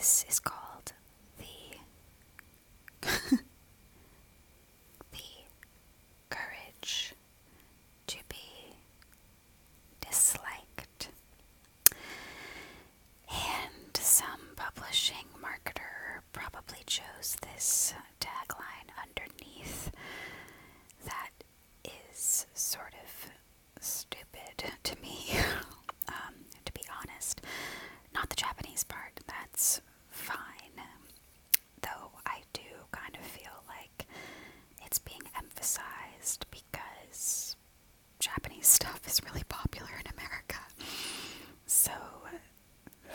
This is called the the courage to be disliked. And some publishing marketer probably chose this tagline underneath that is sort of stupid to me, to be honest. Not the Japanese part, that's fine. Though I do kind of feel like it's being emphasized because Japanese stuff is really popular in America. So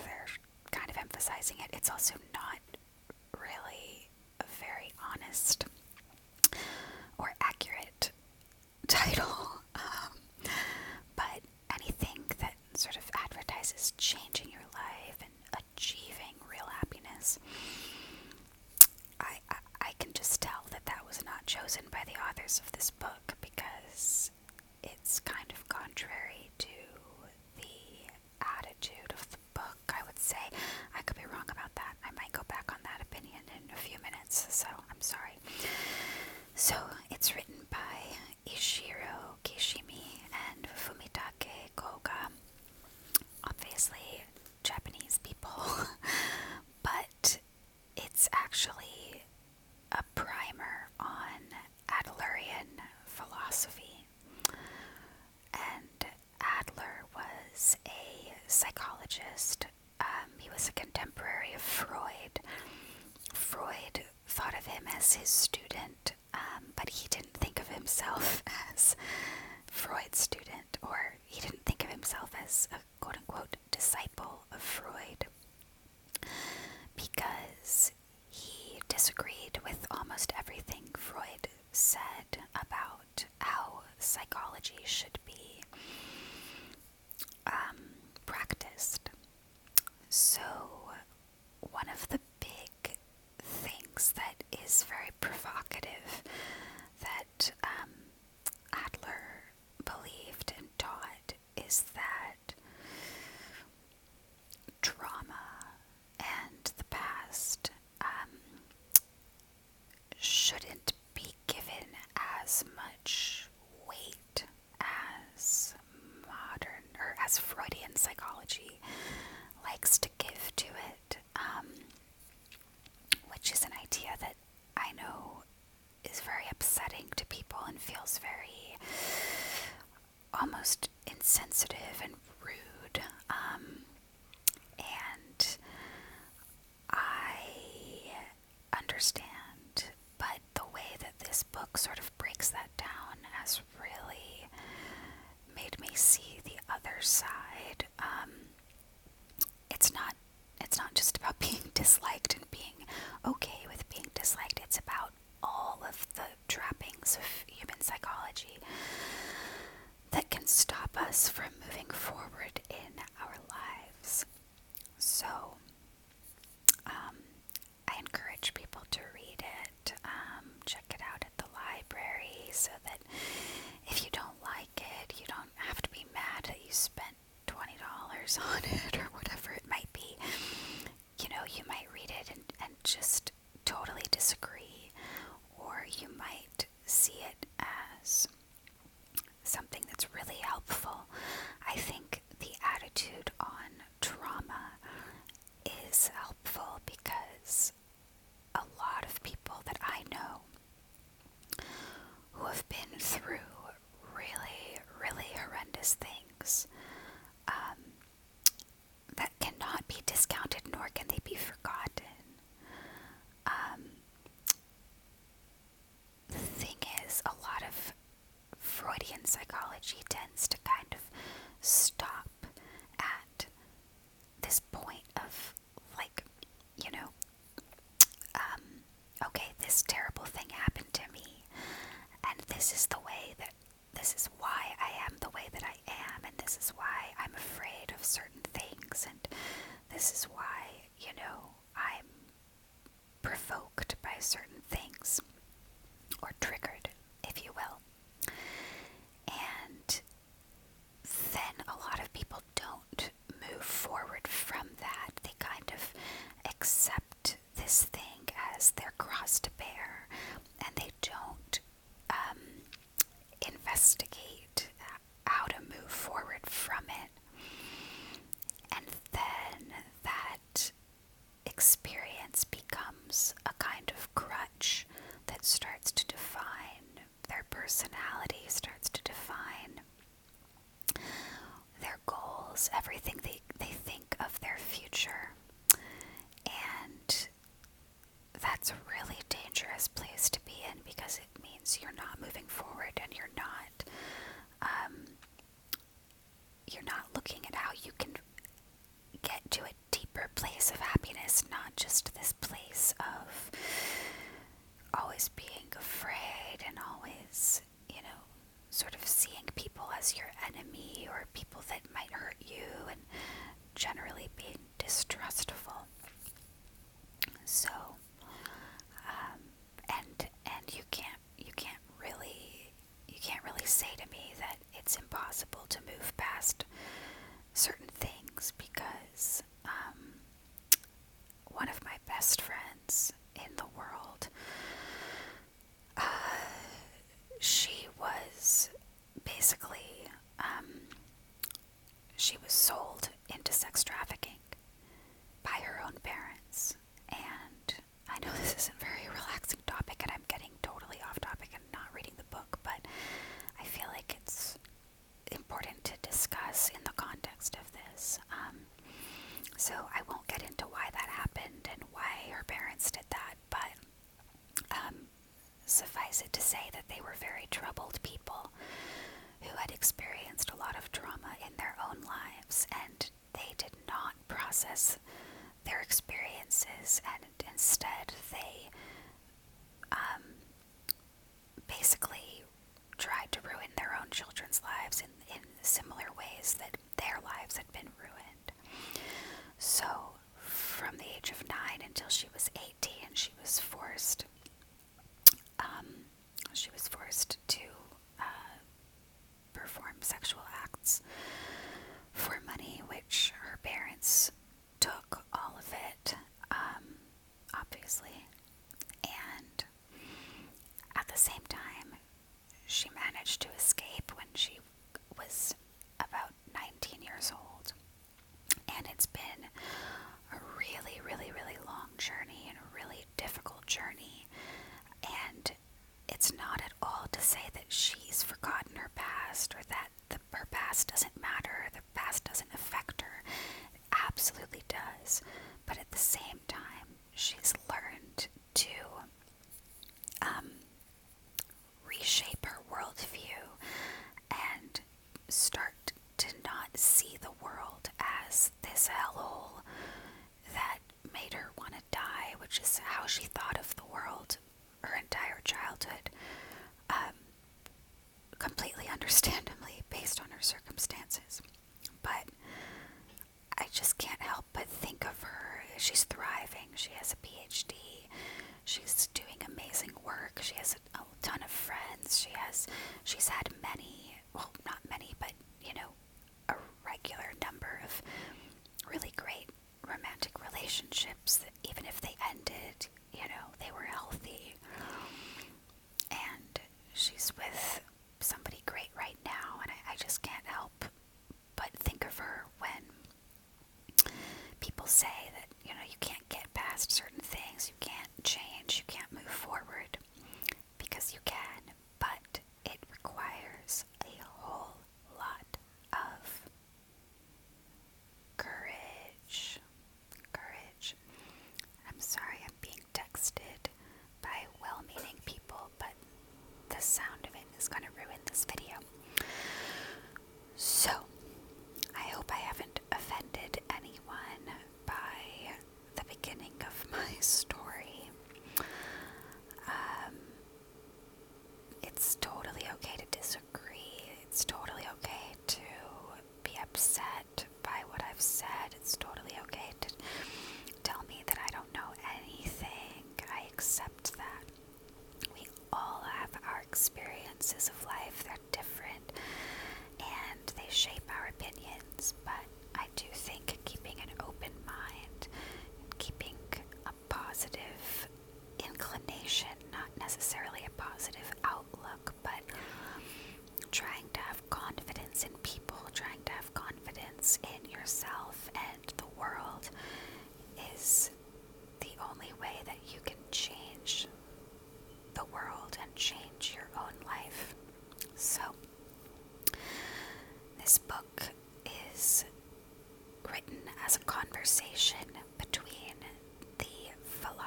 they're kind of emphasizing it. It's also not really a very honest or accurate title. But anything that sort of advertises changing your life and achieving real happiness, I can just tell that that was not chosen by the authors of this book because it's kind of contrary to the attitude of the book, I would say. I could be wrong about that. I might go back on that opinion in a few minutes, so I'm sorry. So, it's written by Ishiro Kishimi and Fumitake Koga. Obviously, Japanese people, but it's actually a primer on Adlerian philosophy. And Adler was a psychologist. He was a contemporary of Freud. Freud thought of him as his student, but he didn't think of himself as Freud's student, or he didn't think of himself as a quote-unquote disciple of Freud, because he disagreed with almost everything Freud said about how psychology should be practiced. So one of the big things that is very provocative that Adler believed and taught is that trauma and the past shouldn't be given as much weight as modern or as Freudian psychology likes to give to it, which is an idea that I know is very upsetting to people and feels very almost insensitive and rude. And I understand, but the way that this book sort of breaks that down has really made me see the other side. It's not just about being disliked and being okay with being disliked. It's about all of the trappings of human psychology that can stop us from moving forward in our lives. So, I encourage people to read it, check it out at the library, so that if you don't like it, you don't have to be mad that you spent $20 on it or whatever it might be. You know, you might read it and just totally disagree, or you might see it as something that's really helpful. I think the attitude on trauma is helpful because a lot of people that I know who have been through really, really horrendous things that cannot be discounted, nor can they be forgotten. The thing is, a lot of Freudian psychology tends to kind of stop at this point of, like, you know, okay, this terrible thing happened to me, and this is why I am the way that I am, and this is why I'm afraid of certain things, and this is why, you know, I'm provoked by certain things, or triggered, if you will. And then a lot of people don't move forward from that. They kind of accept this thing as their cross to bear, and they don't investigate how to move forward from it. And then that experience becomes a kind of crutch that starts to define their personality, starts to define their goals, everything they think of their future. And that's a really dangerous place to be in, because it means you're not moving forward, and you're not looking at how you can get to a deeper place of happiness, not just this place of always being afraid and always, sort of seeing people as your enemy or people that might hurt you, and generally being distrustful. So, and you can't really say to me that it's impossible to move past certain things, because one of my best friends in the world, she was basically, she was sold into sex trafficking by her own parents. And I know this isn't a very relaxing topic, and I'm getting totally off topic and not reading the book, but I feel like it's important to discuss in the context of this. So I won't get into why that happened and why her parents did that, but suffice it to say that they were very troubled people who had experienced a lot of trauma in their own lives, and they did not process their experiences, and instead they basically tried to ruin their own children's lives in similar ways that their lives had been ruined. So from the age of 9 until she was 18, she was forced to perform sexual acts for money, which her parents took all of it, obviously. And at the same time, she managed to escape when she was about 19 years old. And it's been a really, really, really long journey, and a really difficult journey. And it's not at all to say that she's forgotten her past, or that her past doesn't matter, the past doesn't affect her. It absolutely does. But at the same time, she's learned to reshape her worldview and start to not see the world as this hellhole that made her want to die, which is how she thought of the world her entire childhood, completely understandably based on her circumstances. But I just can't help but think of her. She's thriving. She has a PhD. She's doing amazing work. She has a ton of friends. She's had many, well, not many, but, a regular number of really great romantic relationships that, even if they ended, they were healthy. And she's with somebody great right now, and I just can't help but think of her when people say that, you can't get past certain things, you can't change, you can't move forward, because you can, but it requires a whole lot of courage. I'm sorry, I'm being texted by well-meaning people, but the sound of it is going to ruin this video. So, I hope I haven't offended anyone by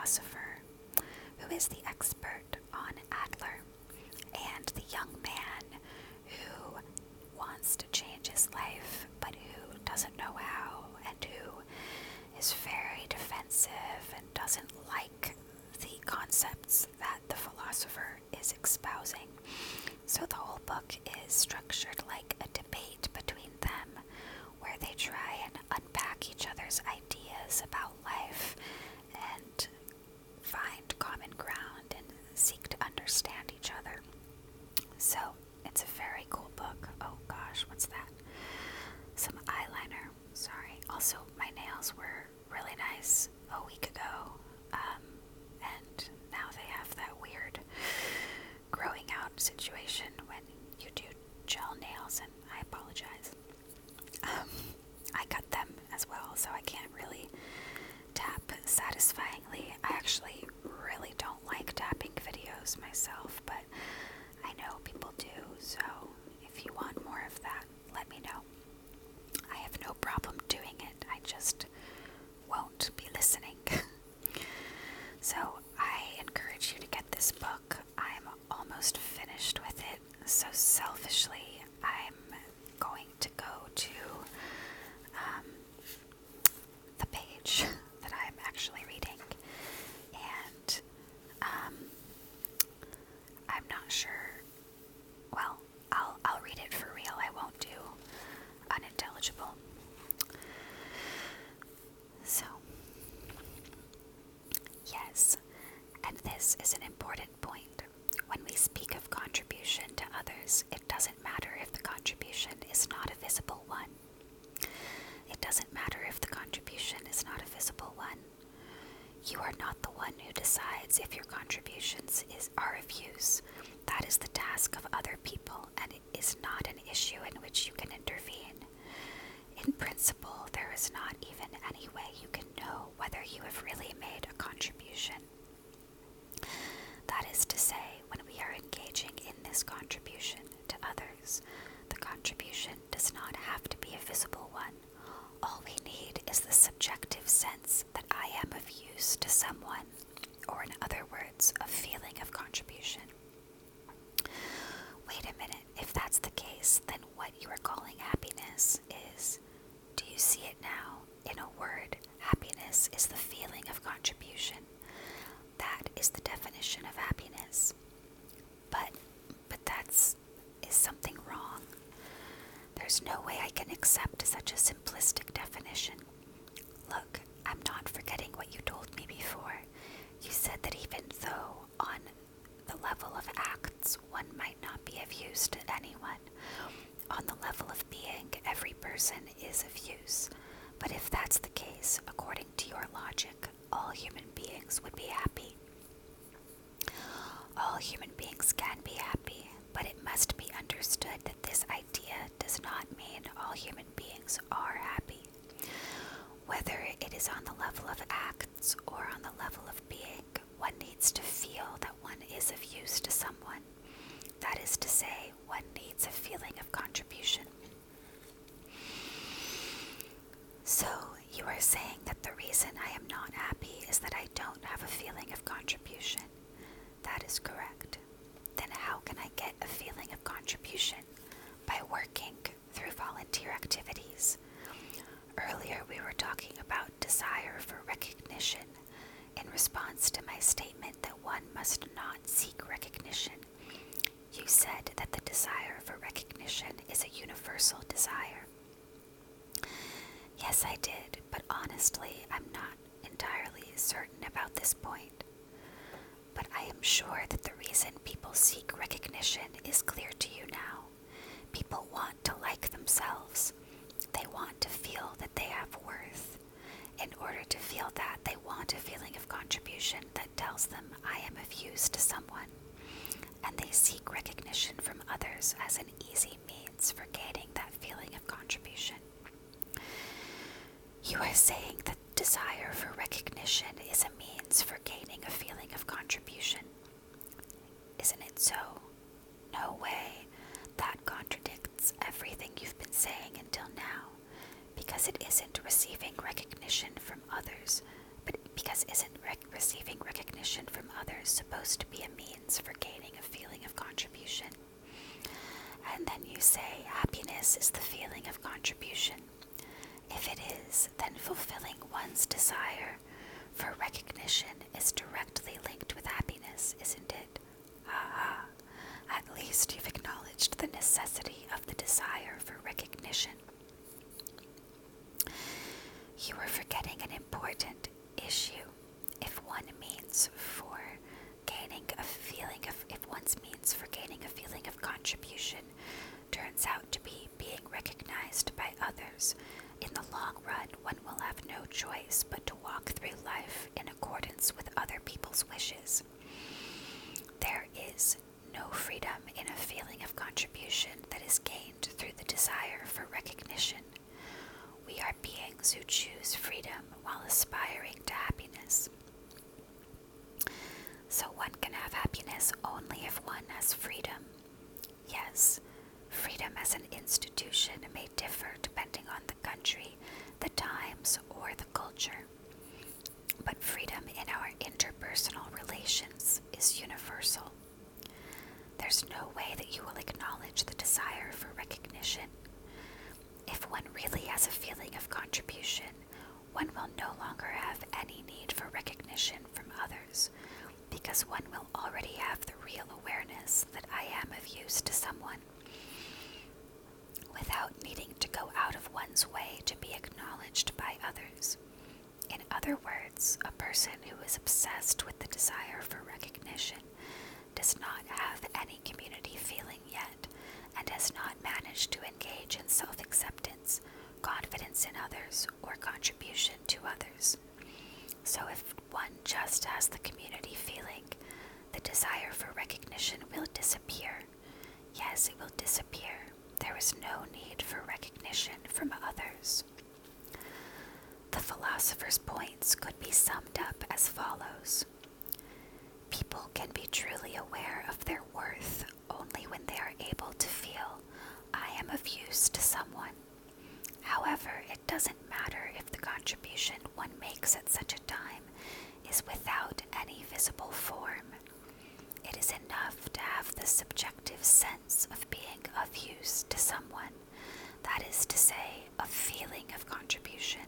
philosopher, who is the expert on Adler, and the young man who wants to change his life but who doesn't know how, and who is very defensive and doesn't like the concepts that the philosopher is espousing. So the whole book is structured like a debate between them, where they try and unpack each other's ideas about life and find common ground and seek to understand each other. So it's a very cool book. Oh gosh, what's that? Some eyeliner. Sorry. Also, my nails were really nice a week ago, and now they have that weird growing out situation when you do gel nails, and I apologize. I cut them as well, so I can't really tap satisfyingly. I actually really don't like tapping videos myself, but I know people do, so if you want more of that, let me know. I have no problem doing it, I just won't be listening. So I encourage you to get this book. I'm almost finished with it, so selfishly I'm going to go to the page that I'm actually reading, and I'm not sure. Well, I'll read it for real. I won't do unintelligible. So, yes, and this is an important point. When we speak of contribution to others, it doesn't matter if the contribution is not a visible one. It doesn't matter if the contribution is not a visible one. You are not the one who decides if your contributions are of use. That is the task of other people, and it is not an issue in which you can intervene. In principle, there is not even any way you can know whether you have really made a contribution. That is to say, when we are engaging in this contribution to others, the contribution does not have to be a visible one. All we need is the subjective sense that I am of use to someone, or in other words, a feeling of contribution. Wait a minute, if that's the case, then what you are calling happiness is, do you see it now? In a word, happiness is the feeling of contribution. That is the definition of happiness. But that's is something wrong. There's no way I can accept such a simplistic definition. Look, I'm not forgetting what you told me before. You said that even though on the level of acts one might not be of use to anyone, on the level of being, every person is of use. But if that's the case, according to your logic, all human beings would be happy. All human beings can be happy, but it must be understood that this idea does not mean all human beings are happy. Whether it is on the level of acts or on the level of being, one needs to feel that one is of use to someone. That is to say, one needs a feeling of contribution. So, you are saying that the reason I am not happy is that I don't have a feeling of contribution. That is correct. Then how can I get a feeling of contribution? By working through volunteer activities. Earlier we were talking about desire for recognition. In response to my statement that one must not seek recognition, you said that the desire for recognition is a universal desire. Yes, I did, but honestly, I'm not entirely certain about this point. But I am sure that the reason people seek recognition is clear to you now. People want to like themselves. They want to feel that they have worth. In order to feel that, they want a feeling of contribution that tells them I am of use to someone. And they seek recognition from others as an easy means for gaining that feeling of contribution. You are saying that desire for recognition is a means for gaining a feeling of contribution. Isn't it so? No way. That contradicts everything you've been saying until now, because it isn't receiving recognition from others, but because isn't receiving recognition from others supposed to be a means for gaining a feeling of contribution? And then you say happiness is the feeling of contribution. If it is, then fulfilling one's desire for recognition is directly linked with happiness, isn't it? Aha! At least you've acknowledged the necessity of the desire for recognition. You are forgetting an important issue. If one's means for gaining a feeling of contribution turns out to be being recognized by others, in the long run one will have no choice but to walk through life in accordance with other people's wishes. There is no freedom in a feeling of contribution that is gained through the desire for recognition. We are beings who choose freedom while aspiring to happiness. So one can have happiness only if one has freedom. Yes, freedom as an institution may differ depending on the country, the times, or the culture. But freedom in our interpersonal relations is universal. There's no way that you will acknowledge the desire for recognition. If one really has a feeling of contribution, one will no longer have any need for recognition from others, because one will already have the real awareness that I am of use to someone, without needing to go out of one's way to be acknowledged by others. In other words, a person who is obsessed with the desire for recognition does not have any community feeling yet, and has not managed to engage in self-acceptance, confidence in others, or contribution to others. So if one just has the community feeling, the desire for recognition will disappear. Yes, it will disappear. There is no need for recognition from others. The philosopher's points could be summed up as follows. People can be truly aware of their worth only when they are able to feel, I am of use to someone. However, it doesn't matter if the contribution one makes at such a time is without any visible form. It is enough to have the subjective sense of being of use to someone, that is to say, a feeling of contribution.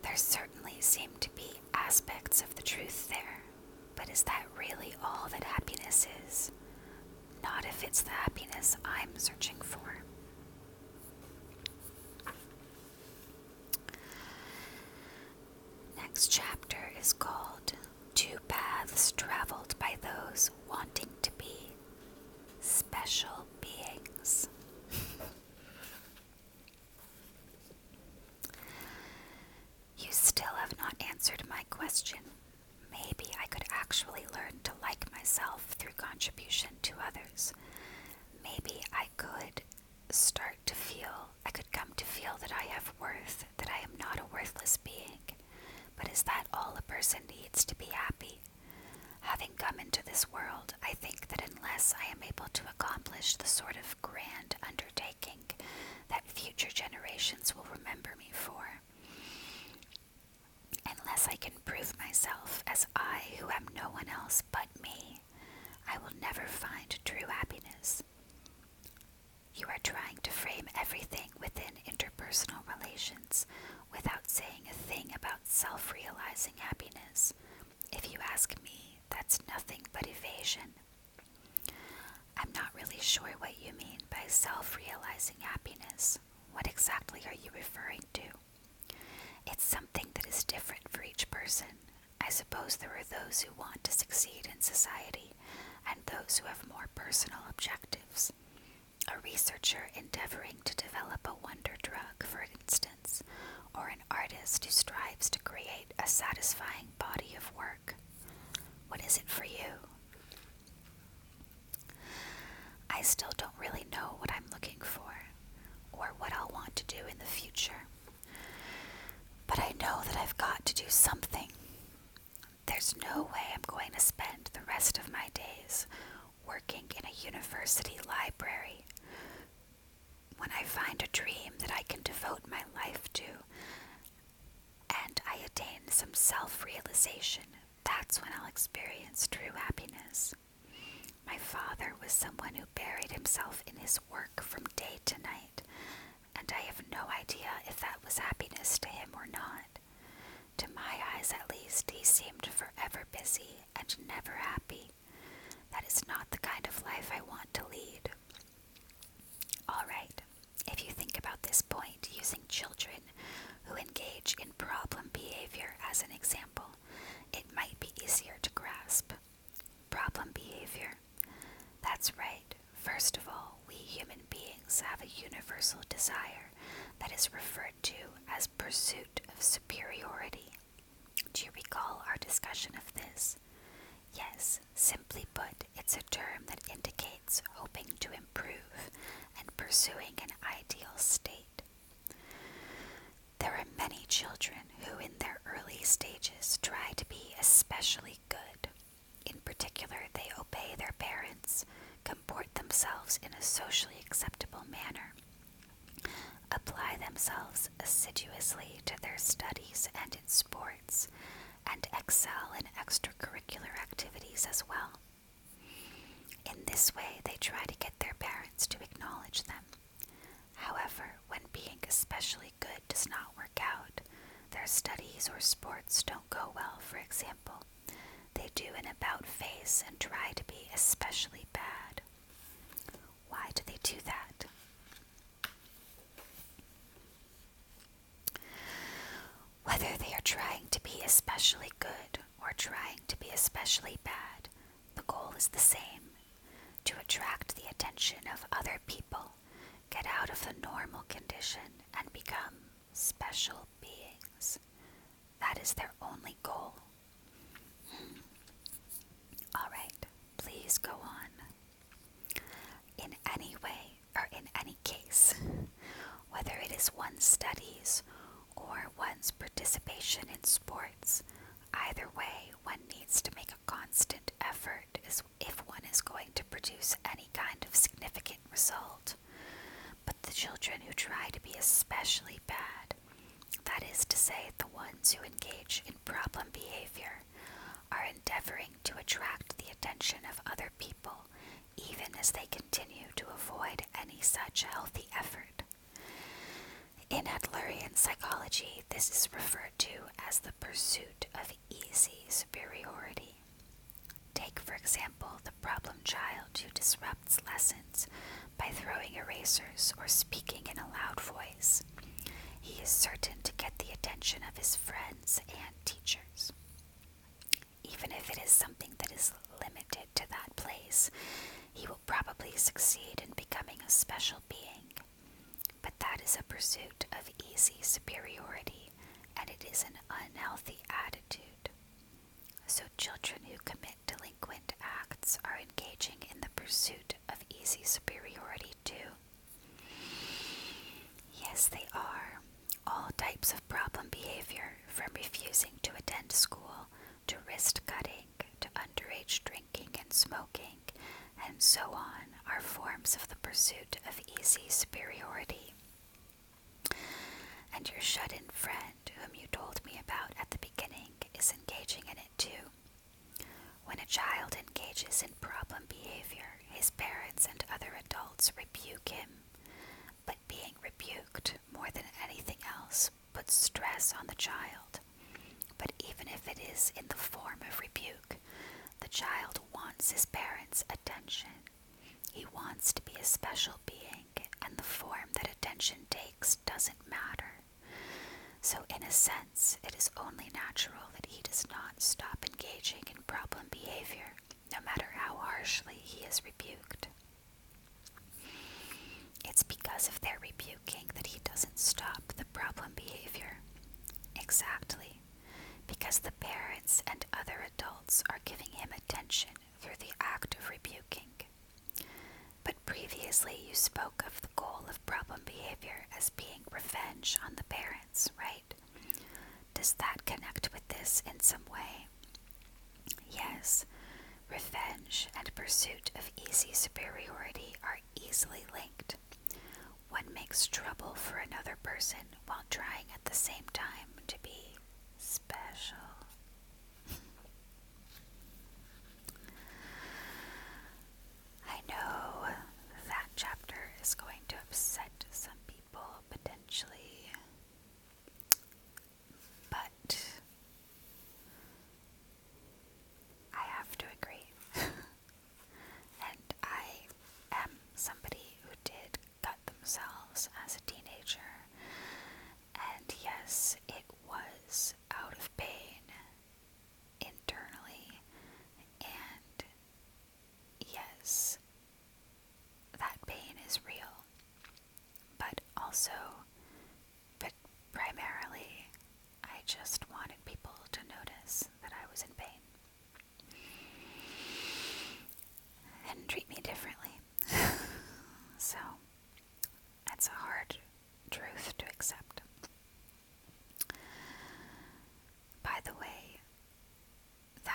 There certainly seem to be aspects of the truth there, but is that really all that happiness is? Not if it's the happiness I'm searching for. Next chapter is called Two Paths Traveled by Those Wanting to Be Special Beings. You still have not answered my question. Maybe I could actually learn to like myself through contribution to others. Maybe I could come to feel that I have worth, that I am not a worthless being. But is that all a person needs to be happy? Having come into this world, I think that unless I am able to accomplish the sort of grand undertaking that future generations will remember me for, unless I can prove myself as I who am no one else but me, I will never find true happiness. You are trying to frame everything within interpersonal relations without saying a thing about self-realizing happiness. If you ask me, that's nothing but evasion. I'm not really sure what you mean by self-realizing happiness. What exactly are you referring to? It's something that is different for each person. I suppose there are those who want to succeed in society, and those who have more personal objectives. A researcher endeavoring to develop a wonder drug, for instance, or an artist who strives to create a satisfying body of work. What is it for you? I still don't really know what I'm looking for, or what I'll want to do in the future. But I know that I've got to do something. There's no way I'm going to spend the rest of my days working in a university library. When I find a dream that I can devote my life to, and I attain some self-realization, that's when I'll experience true happiness. My father was someone who buried himself in his work from day to night, and I have no idea if that was happiness to him or not. To my eyes, at least, he seemed forever busy and never happy. That is not the kind of life I want to lead. Alright, if you think about this point using children who engage in problem behavior as an example, it might be easier to grasp. Problem behavior. That's right. First of all, we human beings have a universal desire that is referred to as pursuit of superiority. Do you recall our discussion of this? Yes, simply put, it's a term that indicates hoping to improve and pursuing an ideal state. There are many children who in their early stages try to be especially good. In particular, they obey their parents, comport themselves in a socially acceptable manner, apply themselves assiduously to their studies and in sports, and excel in extracurricular activities as well. In this way, they try to get their parents to acknowledge them. However, when being especially good does not work out, their studies or sports don't go well, for example, they do an about-face and try to be especially bad. Why do they do that? Whether they are trying to be especially good or trying to be especially bad, the goal is the same: to attract the attention of other people, get out of the normal condition, and become special beings. That is their only goal. Alright, please go on. In any way, or in any case, whether it is one's studies or one's participation in sports, either way, one needs to make a constant effort if one is going to produce any kind of significant result. But the children who try to be especially bad, that is to say, the ones who engage in problem behavior, are endeavoring to attract the attention of other people, even as they continue to avoid any such healthy effort. In Adlerian psychology, this is referred to as the pursuit of easy superiority. Take, for example, the problem child who disrupts lessons by throwing erasers or speaking in a loud voice. He is certain to get the attention of his friends and teachers. Even if it is something that is limited to that place, he will probably succeed in becoming a special being. But that is a pursuit of easy superiority, and it is an unhealthy attitude. So children who commit delinquent acts are engaging in the pursuit of easy superiority too. Yes, they are. All types of problem behavior, from refusing to attend school, to wrist cutting, to underage drinking and smoking, and so on, are forms of the pursuit of easy superiority. And your shut-in friend, whom you told me about at the beginning, is engaging in it too. When a child engages in problem behavior, his parents and other adults rebuke him. But being rebuked, more than anything else, puts stress on the child. But even if it is in the form of rebuke, the child wants his parents' attention. He wants to be a special being, and the form that attention takes doesn't matter. So in a sense, it is only natural that he does not stop engaging in problem behavior, no matter how harshly he is rebuked. It's because of their rebuking that he doesn't stop the problem behavior. Exactly. Because the parents and other adults are giving him attention through the act of rebuking. But previously you spoke of the goal of problem behavior as being revenge on the parents, right? Does that connect with this in some way? Yes, revenge and pursuit of easy superiority are easily linked. One makes trouble for another person while trying at the same time to be special.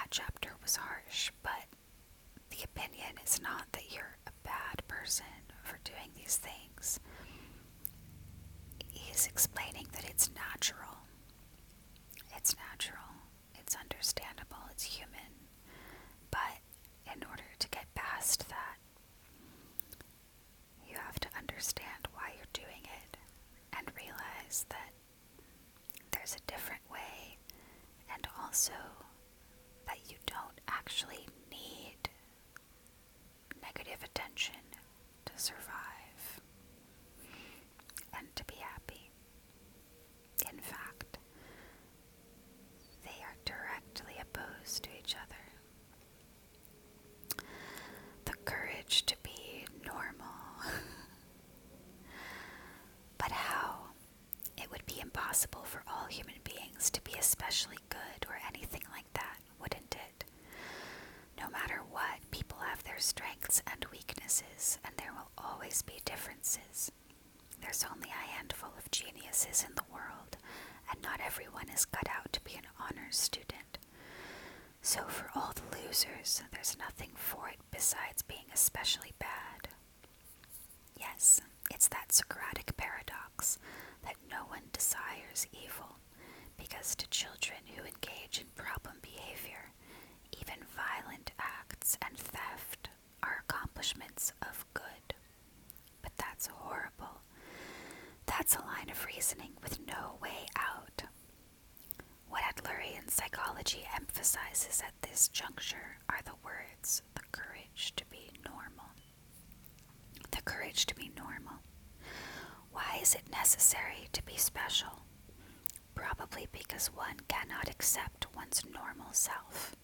that chapter was harsh, but the opinion is not that you're a bad person for doing these things. He's explaining that it's natural. It's natural. It's understandable. It's human. But in order to get past that, you have to understand why you're doing it and realize that there's a different way, and also that you don't actually need negative attention to survive and to be happy. In fact, they are directly opposed to each other. The courage to be normal. But how? It would be impossible for all human beings to be especially good or anything like that, wouldn't it? No matter what, people have their strengths and weaknesses, and there will always be differences. There's only a handful of geniuses in the world, and not everyone is cut out to be an honors student. So for all the losers, there's nothing for it besides being especially bad. Yes, it's that Socratic paradox that no one desires evil, because to children who engage in problem behavior, even violent acts and theft are accomplishments of good. But that's horrible. That's a line of reasoning with no way out. What Adlerian psychology emphasizes at this juncture are the words, the courage to be normal. The courage to be normal. Why is it necessary to be special? Probably because one cannot accept one's normal self.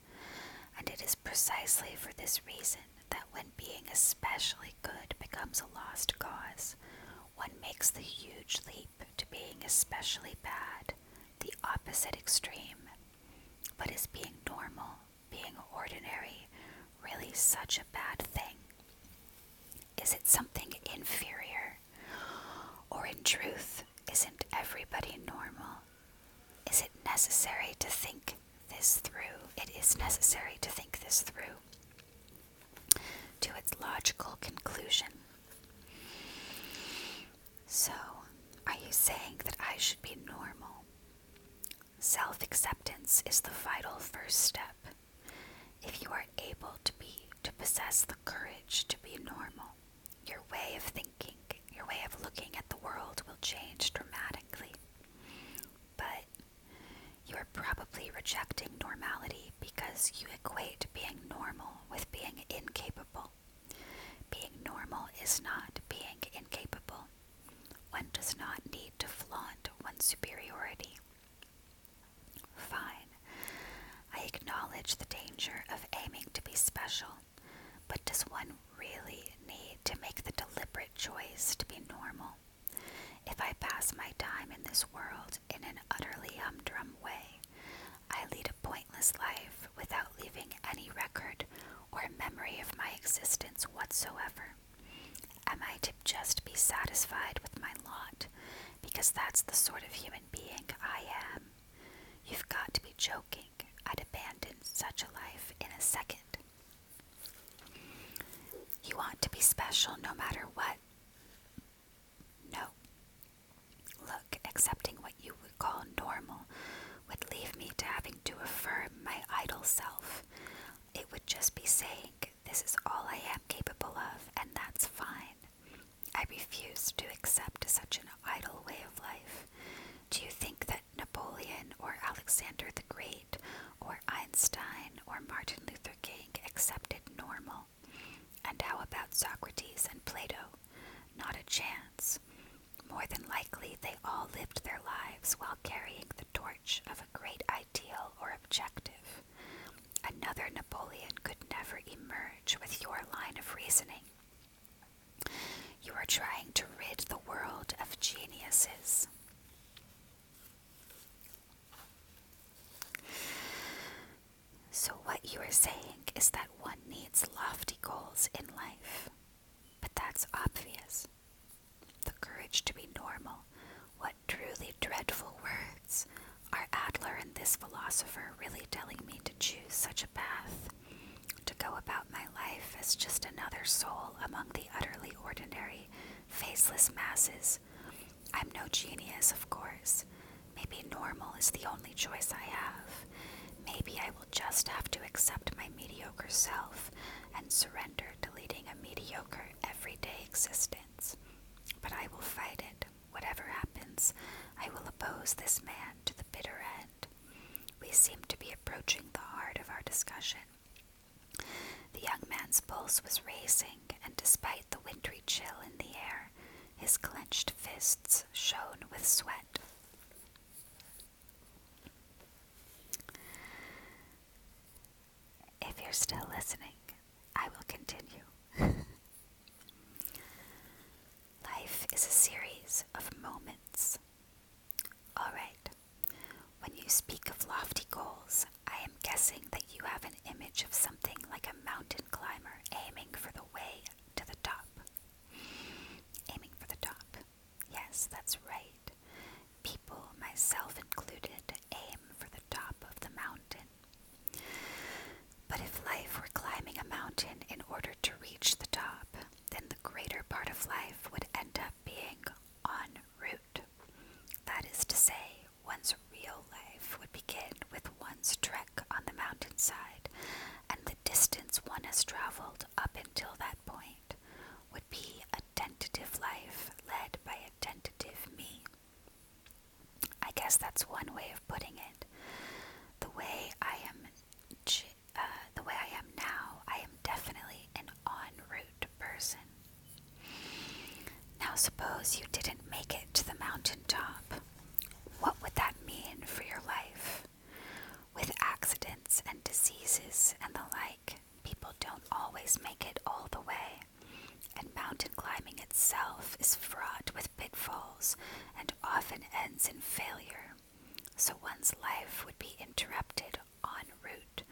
And it is precisely for this reason that when being especially good becomes a lost cause, one makes the huge leap to being especially bad, the opposite extreme. But is being normal, being ordinary, really such a bad thing? Is it something inferior? Or in truth, isn't everybody normal? Is it necessary to think this through? It is necessary to think this through to its logical conclusion. So, are you saying that I should be normal? Self-acceptance is the vital first step. If you are able to possess the courage to be normal, your way of thinking, your way of looking at the world will change dramatically. But you are probably rejecting normality because you equate being normal with being incapable. Being normal is not being incapable. One does not need to flaunt one's superiority. Fine. I acknowledge the danger of aiming to be special, but does one really need to make the deliberate choice to be normal? If I pass my time in this world in an utterly humdrum way, I lead a pointless life without leaving any record or memory of my existence whatsoever. Am I to just be satisfied with my lot, because that's the sort of human being I am? You've got to be joking. I'd abandon such a life in a second. You want to be special no matter what? No. Look, accepting what you would call normal would leave me to having to affirm my idle self. It would just be saying, this is all I am capable of, and that's fine. I refuse to accept such an idle way of life. Do you think that Napoleon or Alexander the Great or Einstein or Martin Luther King accepted normal? And how about Socrates and Plato? Not a chance. More than likely, they all lived their lives while carrying the torch of a great ideal or objective. Another Napoleon could never emerge with your line of reasoning. You are trying to rid the world of geniuses. So what you are saying is that one needs lofty goals in life. But that's obvious. The courage to be normal. What truly dreadful words. Are Adler and this philosopher really telling me to choose such a path, to go about my life as just another soul among the utterly ordinary, faceless masses. I'm no genius, of course. Maybe normal is the only choice I have. Maybe I will just have to accept my mediocre self and surrender to leading a mediocre, everyday existence. But I will fight it. Whatever happens, I will oppose this man to the bitter end. We seem to be approaching the heart of our discussion. The young man's pulse was racing, and despite the wintry chill in the air, his clenched fists shone with sweat. If you're still listening, I will continue. Life is a series of moments. All right. When you speak of lofty goals, I am guessing that you have an image of something like a mountain climber aiming for the way to the top. Aiming for the top. Yes, that's right. People, myself included, aim for the top of the mountain. But if life were climbing a mountain in order to reach the top, then the greater part of life would end up being en route. That is to say, one's real life would begin with one's trek on the mountainside, and the distance one has traveled up until that point would be a tentative life led by a tentative me. I guess that's one way of putting it. The way I am now, I am definitely an en route person. Now suppose you didn't make it to the mountain top. What would that mean for your life? With accidents and diseases and the like, people don't always make it all the way, and mountain climbing itself is fraught with pitfalls and often ends in failure. So one's life would be interrupted en route,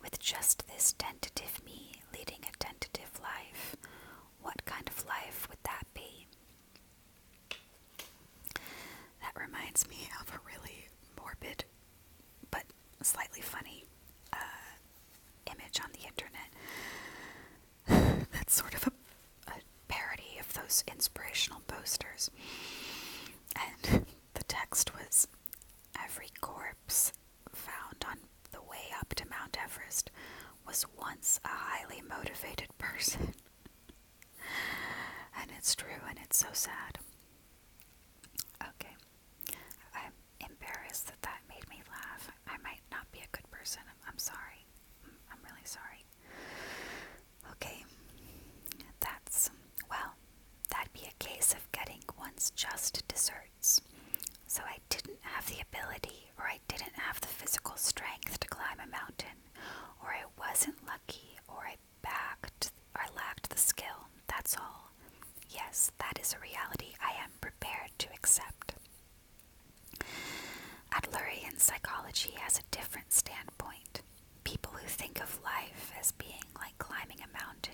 with just this tentative me leading a tentative life. What kind of life would that be? That reminds me of a really morbid but slightly funny image on the internet. That's sort of a parody of those inspirational posters. And the text was, "Every corpse found on the way up to Mount Everest was once a highly motivated person." And it's true, and it's so sad. Okay. I'm embarrassed that that made me laugh. I might not be a good person. I'm sorry. I'm really sorry. Okay. That'd be a case of getting one's just desserts. So I didn't have the ability, or I didn't have the physical strength to climb a mountain, or I wasn't lucky, or I lacked the skill. That's all. Yes, that is a reality I am prepared to accept. Adlerian psychology has a different standpoint. People who think of life as being like climbing a mountain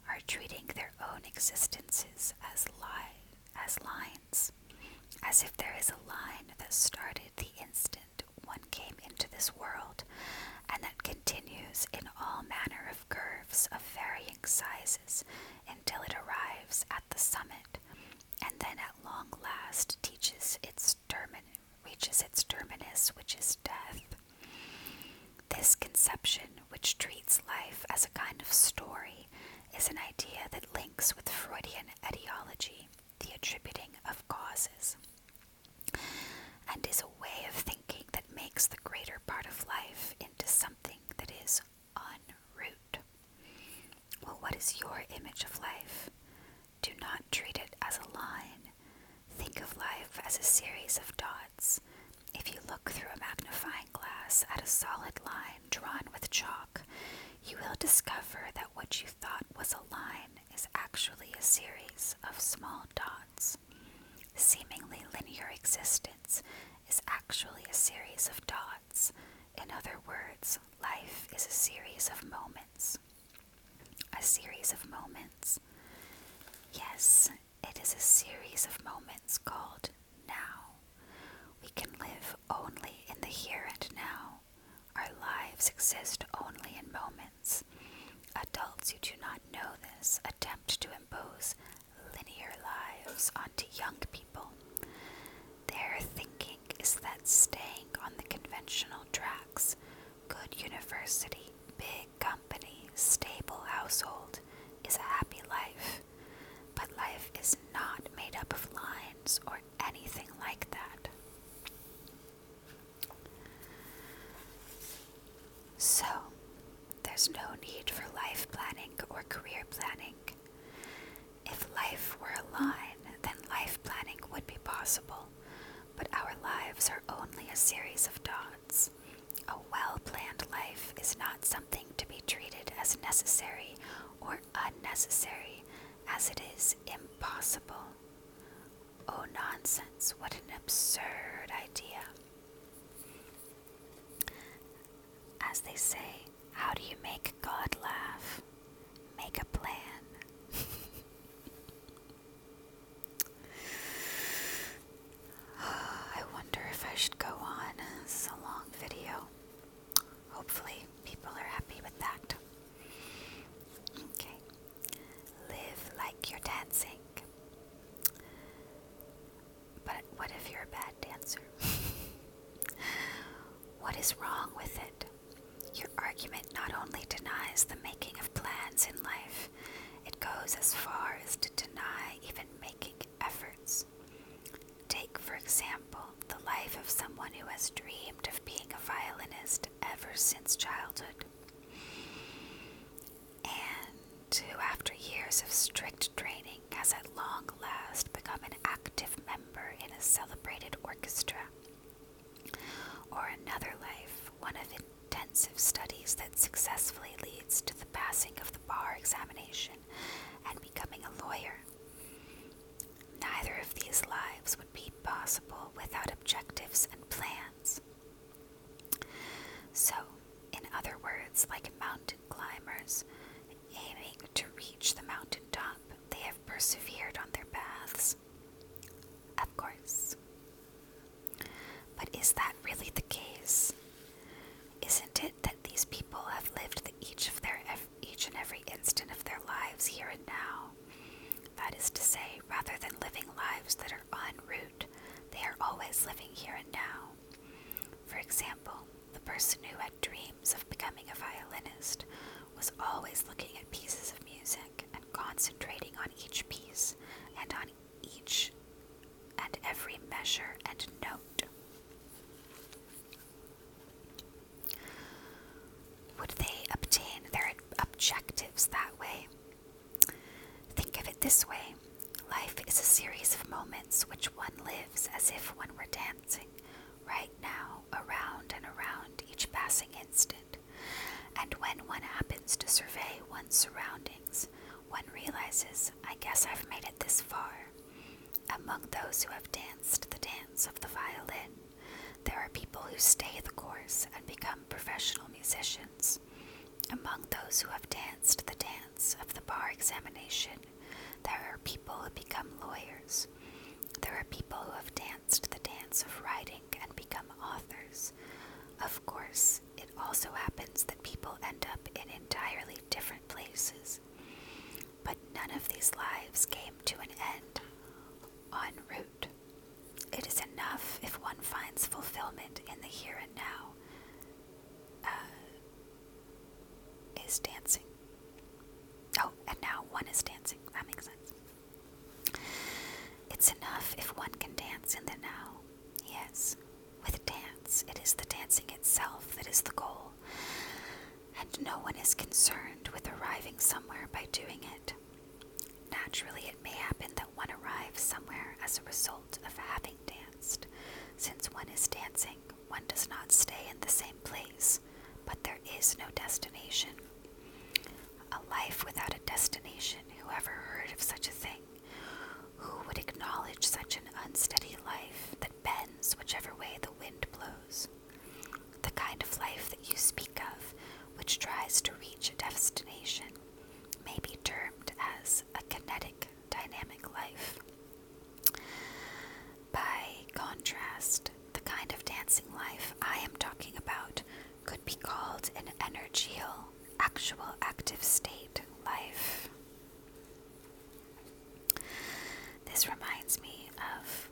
are treating their own existences as lines, as if there is a line that started the instant one came into this world, and that continues in all manner of curves of varying sizes until it arrives at the summit, and then at long last reaches its terminus, which is death. This conception, which treats life as a kind of story, is an idea that links with Freudian etiology, the attributing of causes, and is a way of thinking that makes the greater part of life into something that is en route. Well, what is your image of life? Do not treat it as a line. Think of life as a series of dots. If you look through a magnifying glass at a solid line drawn with chalk, you will discover that what you thought was a line is actually a series of small dots. Seemingly linear existence is actually a series of dots. In other words, life is a series of moments. A series of moments. Yes, it is a series of moments called now. We can live only in the here and now. Our lives lives exist only in moments. Adults who do not know this attempt to impose linear lives onto young people. Their thinking is that staying on the conventional tracks, good university, big company, stable household, is a happy life. But life is not made up of lines or anything like that. So, there's no need for life planning or career planning. If life were a line, then life planning would be possible, but our lives are only a series of dots. A well-planned life is not something to be treated as necessary or unnecessary, as it is impossible. Oh, nonsense, what an absurd idea. As they say, how do you make God laugh? Make a plan. I wonder if I should go on. This is a long video. Hopefully people are happy with that. Okay. Live like you're dancing. But what if you're a bad dancer? What is wrong with it? Your argument not only denies the making of plans in life, it goes as far as to deny even making efforts. Take, for example, the life of someone who has dreamed of being a violinist ever since childhood, and who after years of strict training has at long last become an active member in a celebrated orchestra. Or another life, one of intensive studies that successfully leads to the passing of the bar examination and becoming a lawyer. Neither of these lives would be possible without objectives and plans. So, in other words, like mountain climbers aiming to reach the mountain top, they have persevered on their paths. Of course. But is that really the case? Isn't it that these people have lived each and every instant of their lives here and now? That is to say, rather than living lives that are en route, they are always living here and now. For example, the person who had dreams of becoming a violinist was always looking at pieces of music and concentrating on each piece and on each and every measure and note. Would they obtain their objectives that way? Think of it this way. Life is a series of moments which one lives as if one were dancing, right now, around and around each passing instant. And when one happens to survey one's surroundings, one realizes, I guess I've made it this far. Among those who have danced the dance of the violin, there are people who stay the course and become professional musicians. Among those who have danced the dance of the bar examination, there are people who become lawyers. There are people who have danced the dance of writing and become authors. Of course, it also happens that people end up in entirely different places. But none of these lives came to an end en route. It is enough if one finds fulfillment in the here and now. Is dancing. Oh, and now one is dancing. That makes sense. It's enough if one can dance in the now. Yes, with dance, it is the dancing itself that is the goal, and no one is concerned with arriving somewhere by doing it. Naturally, it may happen that one arrives somewhere as a result of having danced. Since one is dancing, one does not stay in the same place, but there is no destination. A life without a destination, who ever heard of such a thing? Who would acknowledge such an unsteady life that bends whichever way the wind blows? The kind of life that you speak of, which tries to reach a destination, may be termed as a kinetic, dynamic life. By contrast, the kind of dancing life I am talking about could be called an usual active state life. This reminds me of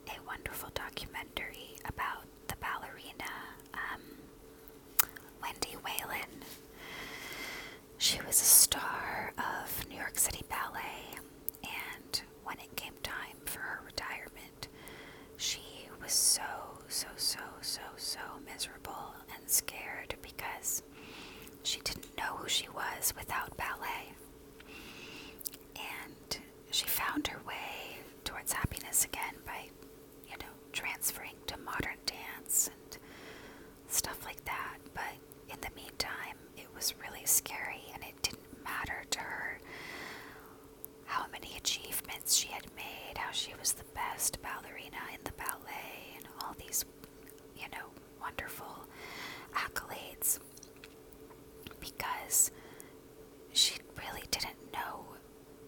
a wonderful documentary about the ballerina Wendy Whalen. She was a star of New York City Ballet, and when it came time for her retirement, she was so miserable and scared because she didn't know who she was without ballet. And she found her way towards happiness again by, transferring to modern dance and stuff like that. But in the meantime, it was really scary, and it didn't matter to her how many achievements she had made, how she was the best ballerina in the ballet, and all these, wonderful accolades, because she really didn't know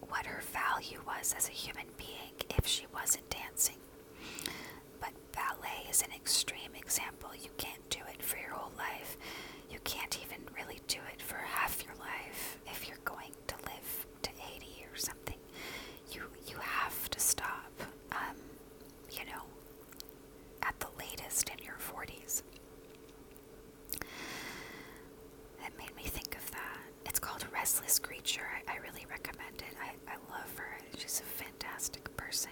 what her value was as a human being if she wasn't dancing. But ballet is an extreme example. You can't do it for your whole life. You can't even really do it for half your life if you're going to live to 80 or something. You have to stop, at the latest in your 40s. It made me think of that. It's called Restless Creature. I really recommend it. I love her. She's a fantastic person,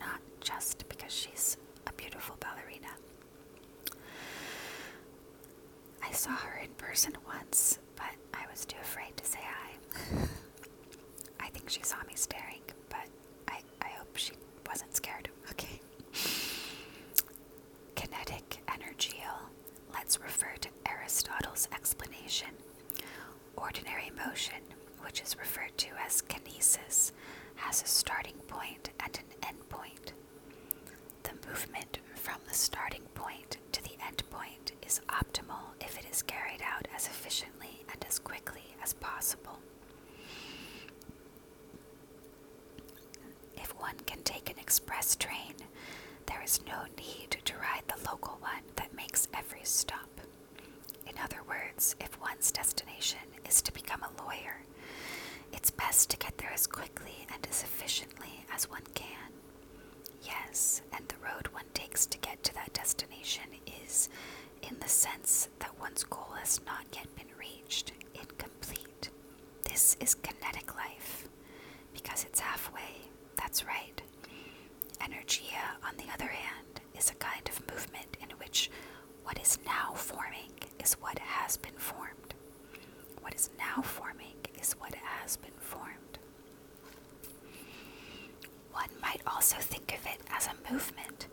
not just because she's a beautiful ballerina. I saw her in person once, but I was too afraid to say hi. I think she saw me staring, but I hope she wasn't scared. Okay. Kinetic energial. Let's refer to Aristotle's explanation. Ordinary motion, which is referred to as kinesis, has a starting point and an end point. The movement from the starting point to the end point is optimal if it is carried out as efficiently and as quickly as possible. If one can take an express train, there is no need to ride the local one that makes every stop. In other words, if one's destination is to become a lawyer, it's best to get there as quickly and as efficiently as one can. Yes, and the road one takes to get to that destination is, in the sense that one's goal has not yet been reached, incomplete. This is kinetic life, because it's halfway. That's right. Energia, on the other hand, is a kind of movement in which what is now forming is what has been formed. What is now forming is what has been formed. One might also think of it as a movement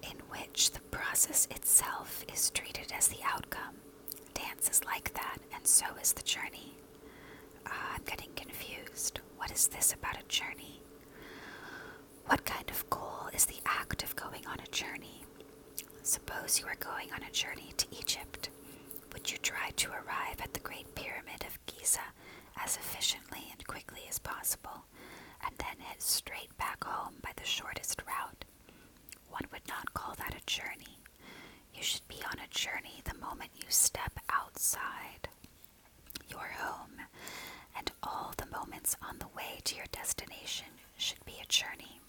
in which the process itself is treated as the outcome. Dance is like that, and so is the journey. I'm getting confused. What is this about a journey? What kind of goal is the act of going on a journey? Suppose you are going on a journey to Egypt. Would you try to arrive at the Great Pyramid of Giza as efficiently and quickly as possible, and then head straight back home by the shortest route? One would not call that a journey. You should be on a journey the moment you step outside your home, and all the moments on the way to your destination should be a journey.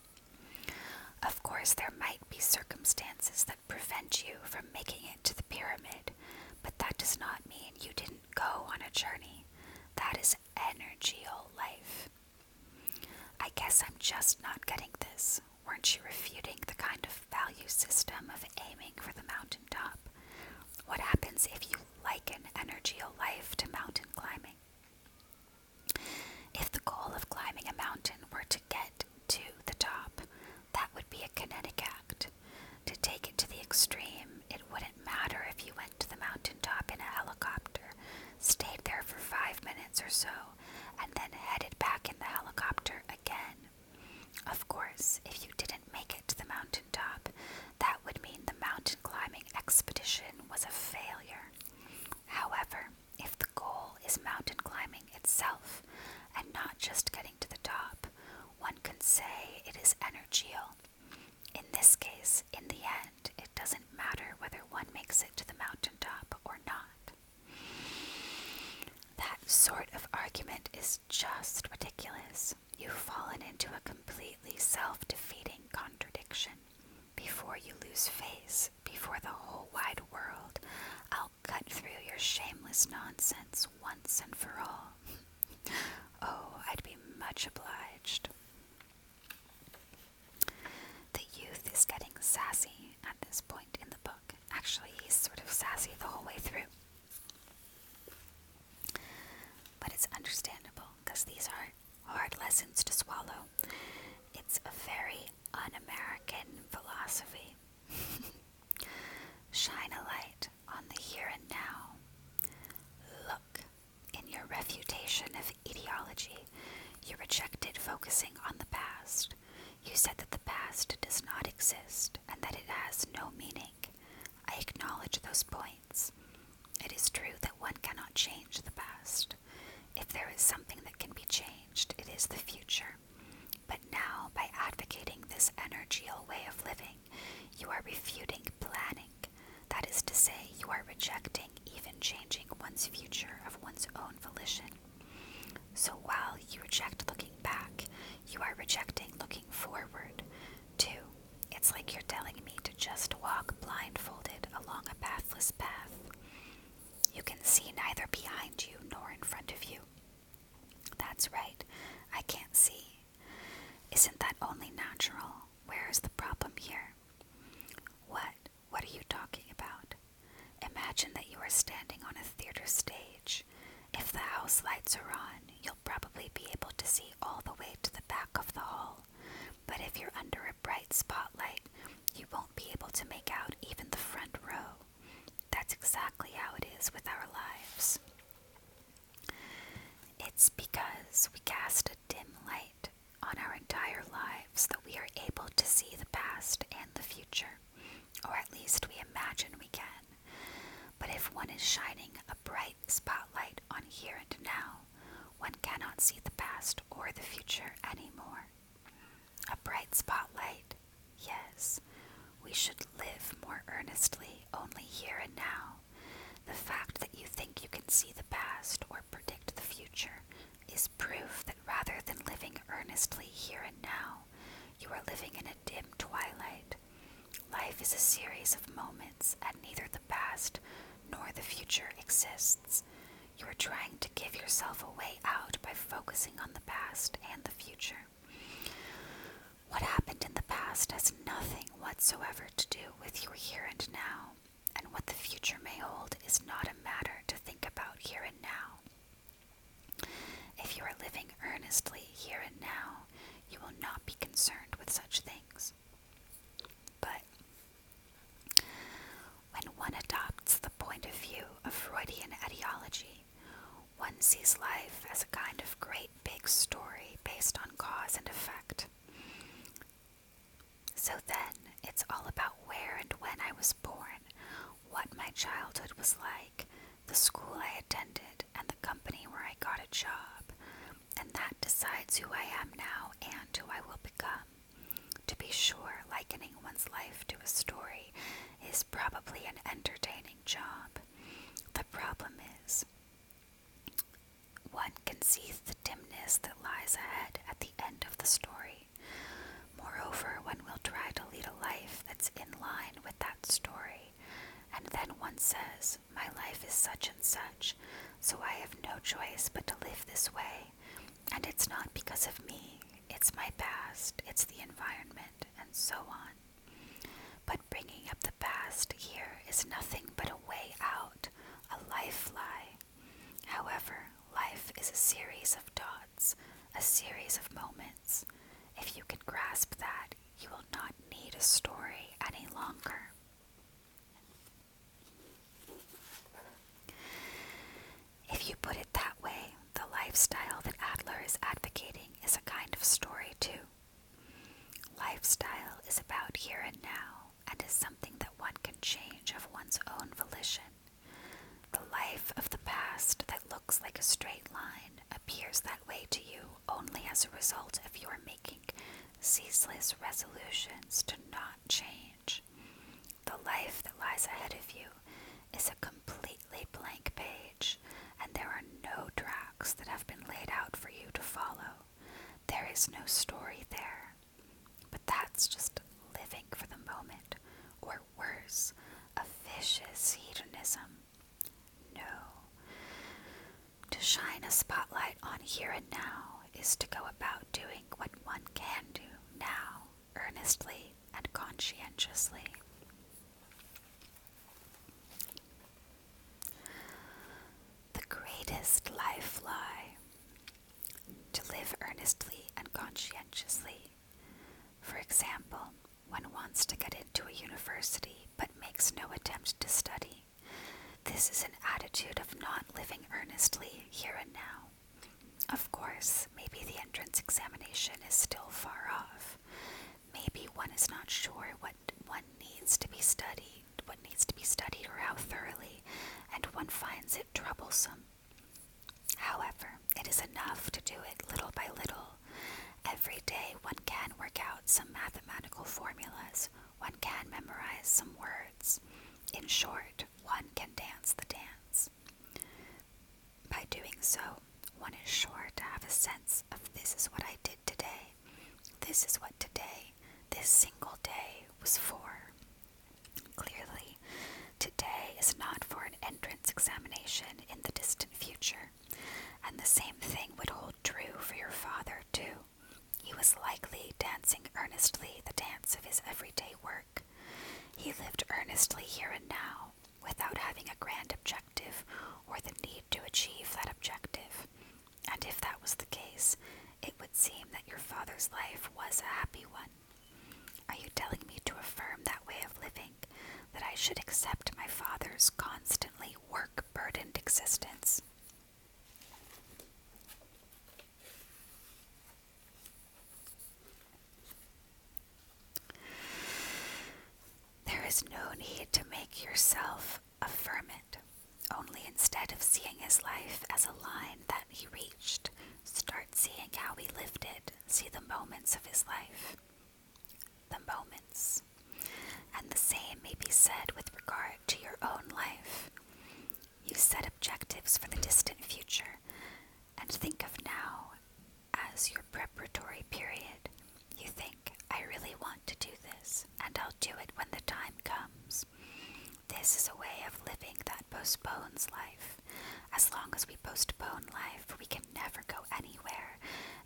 Of course, there might be circumstances that prevent you from making it to the pyramid, but that does not mean you didn't go on a journey. That is energial life. I guess I'm just not getting this. Weren't you refuting the kind of value system of aiming for the mountaintop? What happens if you liken energial life to mountain climbing? If the goal of climbing a mountain were to get to the top, that would be a kinetic act. To take it to the extreme, it wouldn't matter if you went to the mountaintop in a helicopter, stayed there for 5 minutes or so, and then headed back in the helicopter again. Of course, if you didn't make it to the mountaintop, that would mean the mountain climbing expedition was a failure. However, if the goal is mountain climbing itself, and not just getting to the top, one can say it is energial. In this case, in the end, it doesn't matter whether one makes it to the mountaintop or not. argument is just ridiculous. You've fallen into a completely self-defeating contradiction. Before you lose face, before the whole wide world, I'll cut through your shameless nonsense once and for all. Oh, I'd be much obliged. The youth is getting sassy at this point in the book. Actually, he's sort of sassy the whole way through. But it's understandable, because these are hard lessons to swallow. It's a very un-American philosophy. Shine a light on the here and now. Look, in your refutation of ideology, you rejected focusing on the past. You said that the past does not exist and that it has no meaning. I acknowledge those points. It is true that one cannot change the past. If there is something that can be changed, it is the future. But now, by advocating this energial way of living, you are refuting planning. That is to say, you are rejecting even changing one's future of one's own volition. So while you reject looking back, you are rejecting looking forward, too. It's like you're telling me to just walk blindfolded along a pathless path. You can see neither behind you nor in front of you. That's right, I can't see. Isn't that only natural? Where is the problem here? What are you talking about? Imagine that you are standing on a theater stage. If the house lights are on, you'll probably be able to see all the way to the back of the hall. But if you're under a bright spotlight, you won't be able to make out even the front row. That's exactly how it is with our lives. It's because we cast a dim light on our entire lives that we are able to see the past and the future, or at least we imagine we can. But if one is shining a bright spotlight on here and now, one cannot see the past or the future anymore. A bright spotlight, yes. We should live more earnestly only here and now. The fact that you think you can see the past or predict the future is proof that rather than living earnestly here and now, you are living in a dim twilight. Life is a series of moments, and neither the past nor the future exists. You are trying to give yourself a way out by focusing on the past and the future. What happened in the past has nothing whatsoever to do with your here and now, and what the future may hold is not a matter to think about here and now. If you are living earnestly here and now, you will not be concerned with such things. But when one adopts the point of view of Freudian etiology, one sees life as a kind of great big story based on cause and effect. So then, it's all about where and when I was born, what my childhood was like, the school I attended, and the company where I got a job, and that decides who I am now and who I will become. To be sure, likening one's life to a story is probably an entertaining job. The problem is, one can see the dimness that lies ahead at the end of the story. Moreover, one will try to lead a life that's in line with that story, and then one says, my life is such and such, so I have no choice but to live this way, and it's not because of me, it's my past, it's the environment, and so on. But bringing up the past here is nothing but a way out, a life lie. However, life is a series of dots, a series of moments. If you can grasp that, you will not need a story any longer. If you put it that way, the lifestyle that Adler is advocating is a kind of story too. Lifestyle is about here and now, and is something that one can change of one's own volition. The life of the past that looks like a straight line appears that way to you only as a result of your making ceaseless resolutions to not change. The life that lies ahead of you is a completely blank page, and there are no tracks that have been there's no story there. But that's just living for the moment, or worse, a vicious hedonism. No. To shine a spotlight on here and now is to go about doing what one can do now, earnestly and conscientiously. The greatest life lie: to live earnestly and conscientiously. For example, one wants to get into a university but makes no attempt to study. This is an attitude of not living earnestly here and now. Of course, maybe the entrance examination is still far off. Maybe one is not sure what needs to be studied or how thoroughly, and one finds it troublesome. However, it is enough to do it little by little. Every day one can work out some mathematical formulas, one can memorize some words. In short, one can dance the dance. By doing so, one is sure to have a sense of this is what I did today. This is what today, this single day, was for. Clearly, today is not for an entrance examination in the distant future, and the same thing would hold true for your father, too. He was likely dancing earnestly the dance of his everyday work. He lived earnestly here and now, without having a grand objective or the need to achieve that objective. And if that was the case, it would seem that your father's life was a happy one. Are you telling me to affirm that way of living, that I should accept my father's constantly work-burdened existence? There is no need to make yourself affirm it. Only instead of seeing his life as a line that he reached, start seeing how he lived it. See the moments of his life. The moments. And the same may be said with regard to your own life. You set objectives for the distant future, and think of now as your preparatory period. You think, I really want to do this, and I'll do it when the time comes. This is a way of living that postpones life. As long as we postpone life, we can never go anywhere,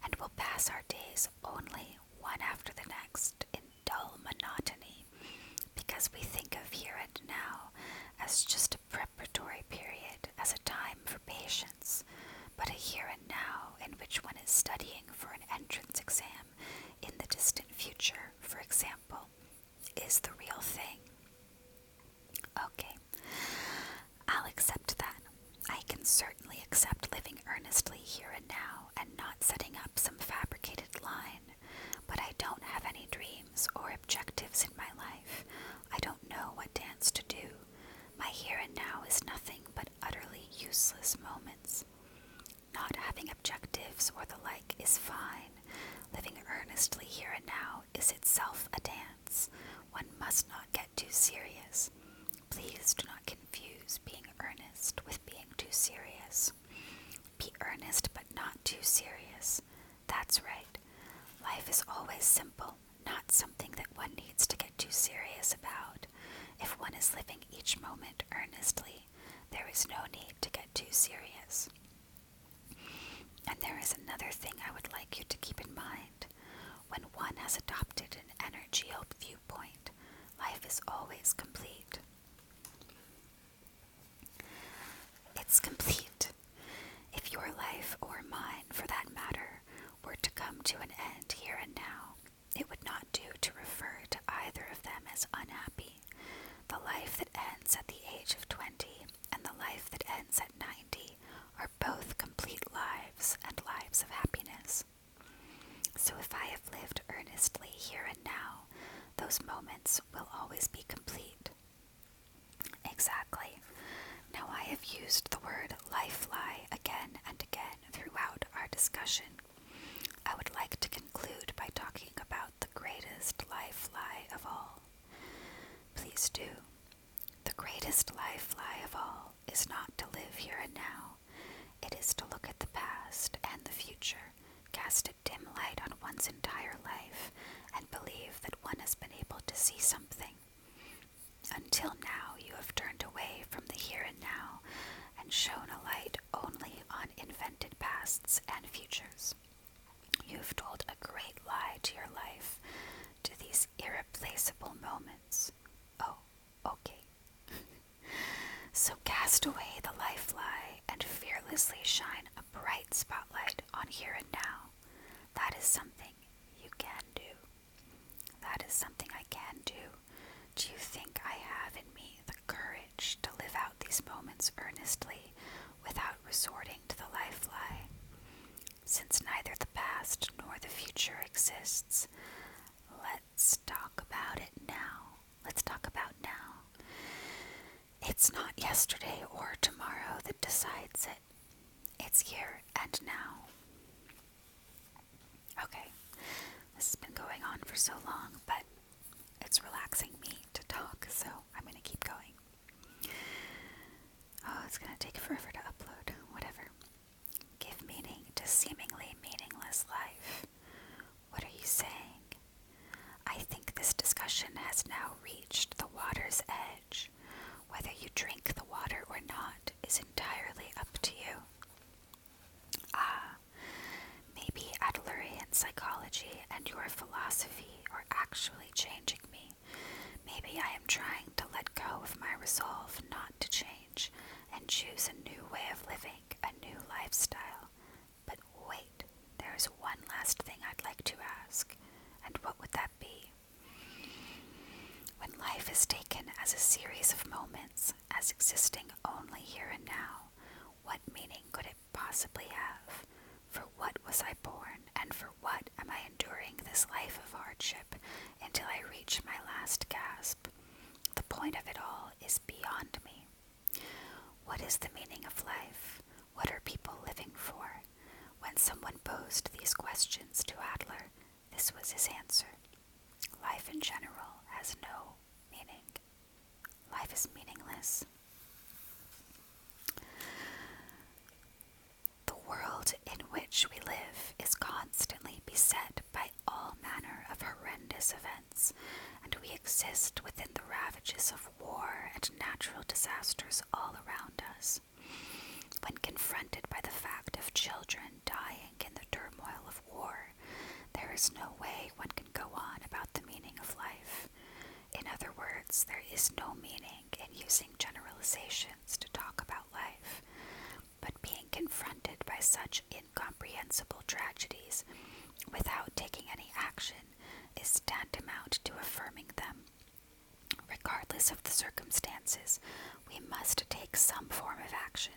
and will pass our days only one after the next in dull monotony, because we think of here and now as just a preparatory period, as a time for patience, but a here and now in which one is studying for an entrance exam in the distant future, for example, is the real thing. Okay, I'll accept that. I can certainly accept living earnestly here and now and not setting up some fabricated line, but I don't have any dreams or objectives in my life. I don't know what dance to do. My here and now is nothing but utterly useless moments. Not having objectives or the like is fine. Living earnestly here and now is itself a dance. One must not get too serious. Please do not confuse being earnest with being too serious. Be earnest but not too serious. That's right. Life is always simple, not something that one needs to get too serious about. If one is living each moment earnestly, there is no need to get too serious. And there is another thing I would like you to keep in mind. When one has adopted an energial viewpoint, life is always complete. It's complete. If your life, or mine for that matter, were to come to an end here and now, it would not do to refer to either of them as unhappy. The life that ends at the age of 20 and the life that ends at 90 are both complete lives and lives of happiness. So if I have lived earnestly here and now, those moments will always be complete. Exactly. Now I have used the word life lie again and again throughout our discussion. I would like to conclude by talking about the greatest life lie of all. Please do. The greatest life lie of all is not to live here and now. It is to look at the past and the future, cast a dim light on one's entire life and believe that one has been able to see something. Until now, you have turned away from the here and now and shone a light only on invented pasts and futures. You have told a great lie to your life, to these irreplaceable moments. Oh, okay. So cast away the life lie and fearlessly shine a bright spotlight on here and now. That is something you can do. That is something I can do. Do you think I have in me the courage to live out these moments earnestly without resorting to the life lie? Since neither the past nor the future exists, let's talk about it now. Let's talk about now. It's not yesterday or tomorrow that decides it. It's here and now. Okay, this has been going on for so long, but it's relaxing me to talk, so I'm going to keep going. Oh, it's going to take forever to upload. Whatever. Give meaning to seemingly meaningless life. What are you saying? I think this discussion has now reached the water's edge. Whether you drink the water or not is entirely up to you. Maybe Adlerian psychology and your philosophy are actually changing me. Maybe I am trying to let go of my resolve not to change and choose a new way of living, a new lifestyle. But wait, there is one last thing I'd like to ask, and what would that be? When life is taken as a series of moments, as existing only here and now, what meaning could it possibly have? For what was I born, and for what am I enduring this life of hardship until I reach my last gasp? The point of it all is beyond me. What is the meaning of life? What are people living for? When someone posed these questions to Adler, this was his answer. Life in general has no meaning. Life is meaningless. The world in which we live is constantly beset by all manner of horrendous events, and we exist within the ravages of war and natural disasters all around us. When confronted by the fact of children dying in the turmoil of war, there is no way one can go on about the meaning of life. In other words, there is no meaning in using generalizations to talk about life. But being confronted by such incomprehensible tragedies without taking any action is tantamount to affirming them. Regardless of the circumstances, we must take some form of action.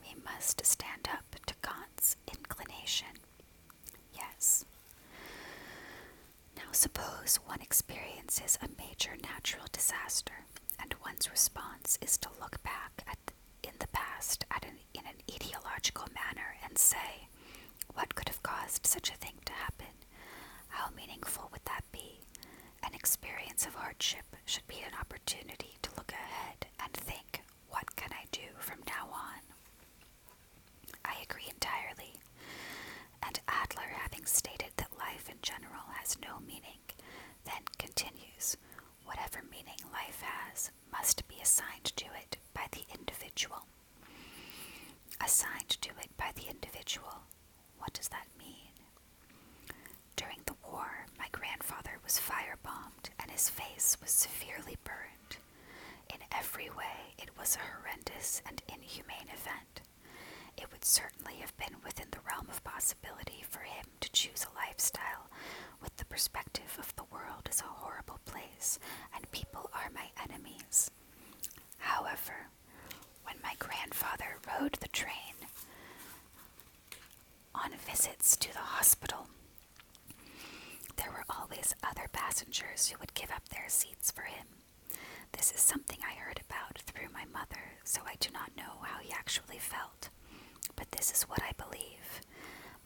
We must stand up to Kant's inclination. Yes. Now suppose one experiences a major natural disaster, and one's response is to look back in the past in an etiological manner and say, what could have caused such a thing to happen? How meaningful would that be? An experience of hardship should be an opportunity to look ahead and think, what can I do from now on? I agree entirely. And Adler, having stated that life in general has no meaning, then continues, whatever meaning life has must be assigned to it by the individual. Assigned to it by the individual. What does that mean? During the war, my grandfather was firebombed and his face was severely burned. In every way, it was a horrendous and inhumane event. It would certainly have been within the realm of possibility for him to choose a lifestyle with the perspective of the world as a horrible place and people are my enemies. However, when my grandfather rode the train on visits to the hospital, there were always other passengers who would give up their seats for him. This is something I heard about through my mother, so I do not know how he actually felt. But this is what I believe.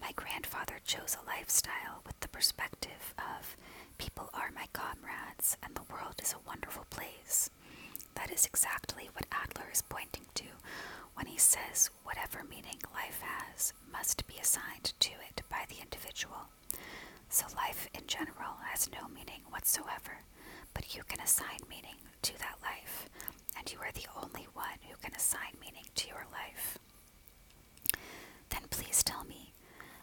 My grandfather chose a lifestyle with the perspective of people are my comrades and the world is a wonderful place. That is exactly what Adler is pointing to when he says whatever meaning life has must be assigned to it by by the individual. So life in general has no meaning whatsoever, but you can assign meaning to that life, and you are the only one who can assign meaning to your life. Then please tell me,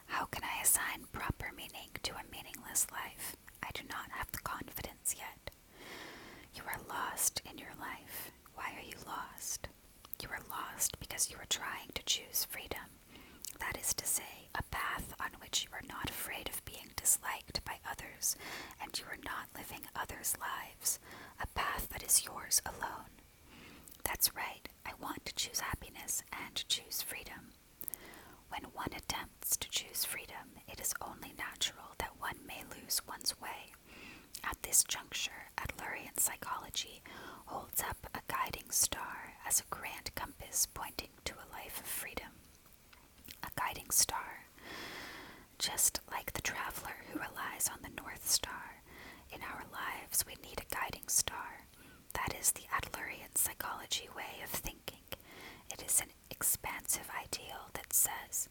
how can I assign proper meaning to a meaningless life? I do not have the confidence yet. You are lost in your life. Why are you lost? You are lost because you are trying to choose freedom. That is to say, a path on which you are not afraid of being disliked by others, and you are not living others' lives, a path that is yours alone. That's right, I want to choose happiness and choose freedom. When one attempts to choose freedom, it is only natural that one may lose one's way. At this juncture, Adlerian psychology holds up a guiding star as a grand compass pointing to a life of freedom. A guiding star, just like the traveler who relies on the North Star. In our lives, we need a guiding star. That is the Adlerian psychology way of thinking. It is an expansive ideal that says,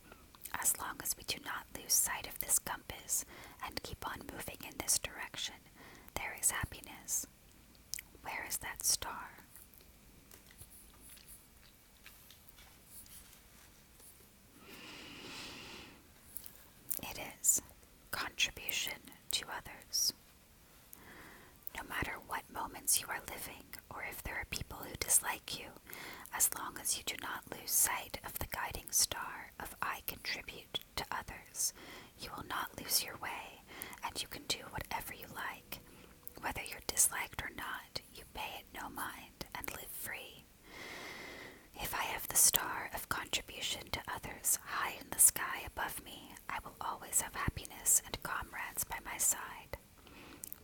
as long as we do not lose sight of this compass and keep on moving in this direction, there is happiness. Where is that star? It is contribution to others. No matter what moments you are living, or if there are people who dislike you, as long as you do not lose sight of the guiding star of I contribute to others, you will not lose your way, and you can do whatever you like. Whether you're disliked or not, you pay it no mind and live free. If I have the star of contribution to others high in the sky above me, I will always have happiness and comrades by my side.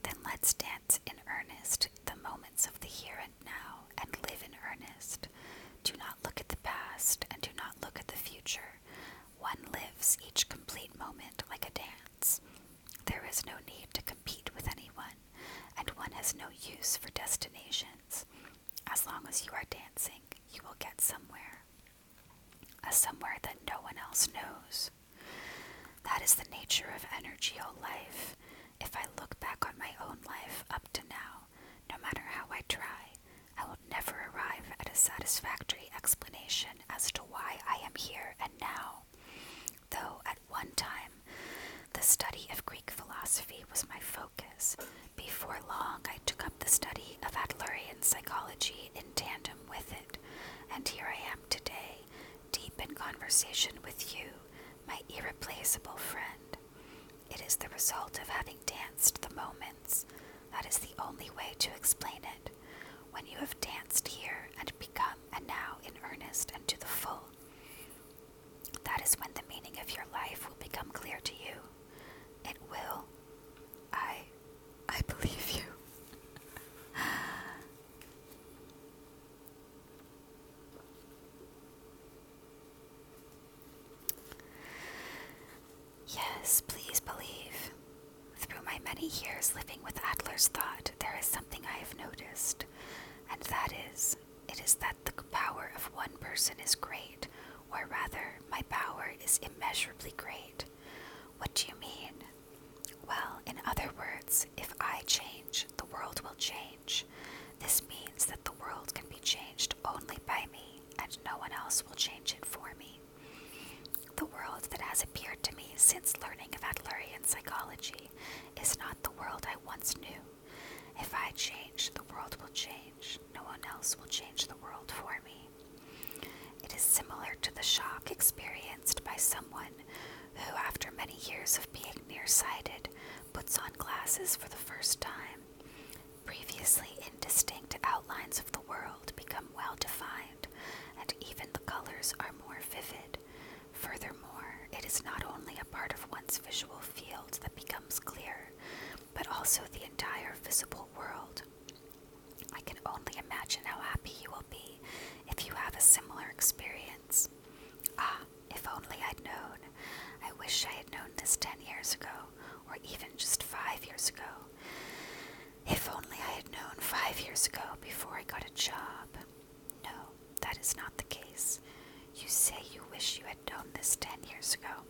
Then let's dance in earnest the moments of the here and now, and live in earnest. Do not look at the past, and do not look at the future. One lives each complete moment like a dance. There is no need to compete with anyone, and one has no use for destinations. As long as you are dancing, you will get somewhere. A somewhere that no one else knows. That is the nature of energy, O life. If I look back on my own life up to now, no matter how I try, I will never arrive at a satisfactory explanation as to why I am here and now. Though at one time, the study of Greek philosophy was my focus, before long I took up the study of Adlerian psychology in tandem with it, and here I am today, deep in conversation with you, my irreplaceable friend. It is the result of having danced the moments. That is the only way to explain it. When you have danced here and become a now in earnest and to the full, that is when the meaning of your life will become clear to you. It will. I believe you. Yes, please believe. Through my many years living with Adler's thought, there is something I have noticed, and that is, it is that the power of one person is great, or rather, my power is immeasurably great. What do you mean? Well, in other words, if I change, the world will change. This means that the world can be changed only by me, and no one else will change it for me. The world that has appeared to me since learning of Adlerian psychology is not the world I once knew. If I change, the world will change. No one else will change the world for me. It is similar to the shock experienced by someone who, after many years of being nearsighted, puts on glasses for the first time. Previously indistinct outlines of the world become well defined, and even the colors are more vivid. Furthermore, it is not only a part of one's visual field that becomes clear, but also the entire visible world. I can only imagine how happy you will be if you have a similar experience. Ah, if only I'd known. I wish I had known this 10 years ago, or even just 5 years ago. If only I had known 5 years ago before I got a job. No, that is not the case. You say you wish you had known this 10 years ago.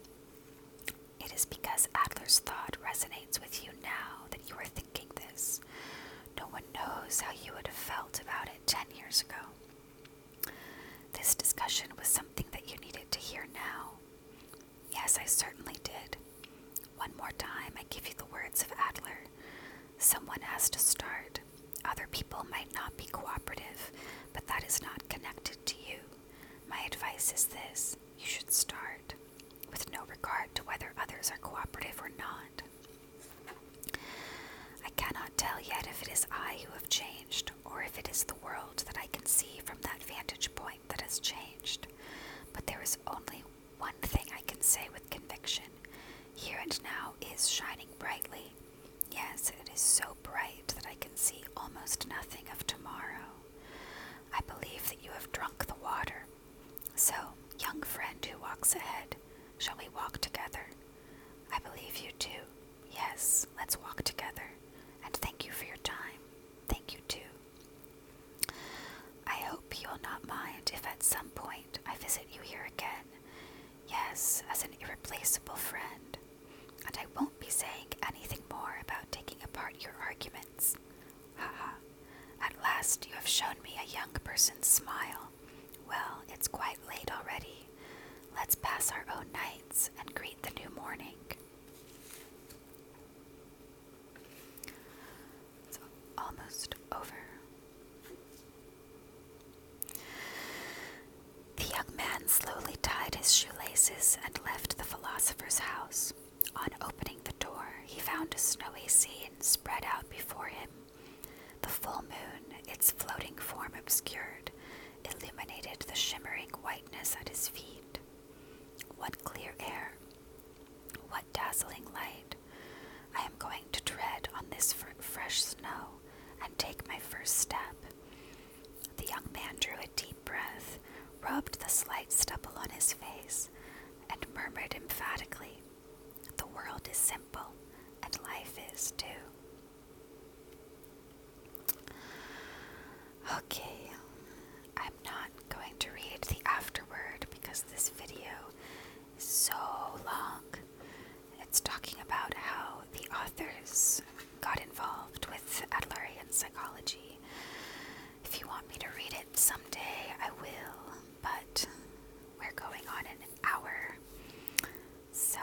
It is because Adler's thought resonates with you now that you are thinking this. No one knows how you would have felt about it 10 years ago. This discussion was something that you needed to hear now. Yes, I certainly did. One more time, I give you the words of Adler. Someone has to start. Other people might not be cooperative, but that is not connected to you. My advice is this: you should start, with no regard to whether others are cooperative or not. I cannot tell yet if it is I who have changed, or if it is the world that I can see from that vantage point that has changed. But there is only one thing I can say with conviction. Here and now is shining brightly. Yes, it is so bright that I can see almost nothing of tomorrow. I believe that you have drunk the water. So, young friend who walks ahead, shall we walk together? I believe you too. Yes, let's walk together. And thank you for your time. Thank you too. I hope you will not mind if at some point I visit you here again. Yes, as an irreplaceable friend. And I won't be saying anything more about taking apart your arguments. Haha. At last you have shown me a young person's smile. Well, it's quite late already. Let's pass our own nights and greet the new morning. It's almost over. The young man slowly tied his shoelaces and left the philosopher's house. On opening the door, he found a snowy scene spread out before him. The full moon, its floating form obscured, illuminated the shimmering whiteness at his feet. What clear air! What dazzling light! I am going to tread on this fresh snow and take my first step. The young man drew a deep breath, rubbed the slight stubble on his face, and murmured emphatically, "The world is simple, and life is too." Okay, I'm not going to read the afterword because this video is so long. It's talking about how the authors got involved with Adlerian psychology. If you want me to read it someday, I will, but we're going on an hour. So,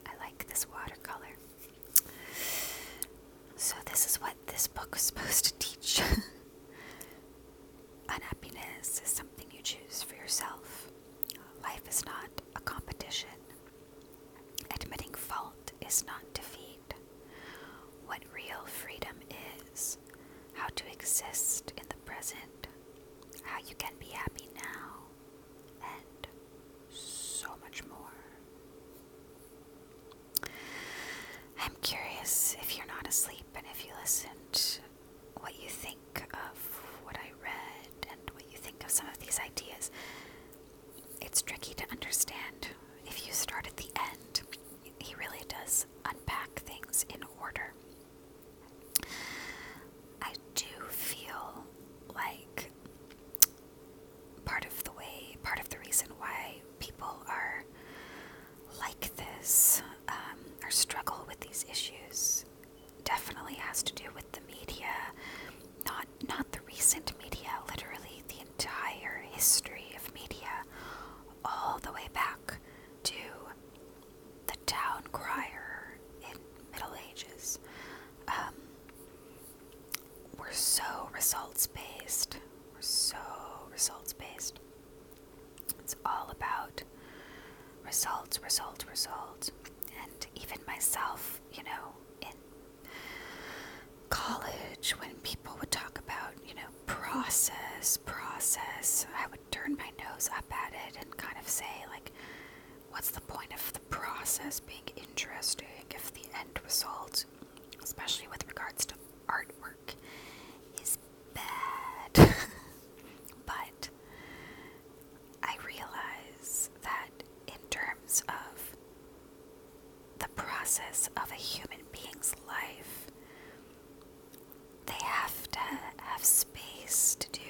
I like this watercolor. So this is what this book was supposed to teach. Unhappiness is something you choose for yourself. Life is not a competition. Admitting fault is not defeat. What real freedom is, how to exist in the present, how you can be happy now, and so much more. I'm curious, if you're not asleep and if you listened, what you think of what I read and what you think of some of these ideas. It's tricky to understand if you start at the end. He really does unpack things in order. I do feel like part of the reason why people are like this, or struggle with these issues, definitely has to do with the media. Not the recent media, literally the entire history of media, all the way back to the town crier in Middle Ages. We're so results-based. It's all about results. And even myself, in college, when people would talk about, process, I would turn my nose up at it and kind of say, like, what's the point of the process being interesting if the end result, especially with regards to artwork, is bad? But I realize that in terms of the process of a human being's life, they have to have space to do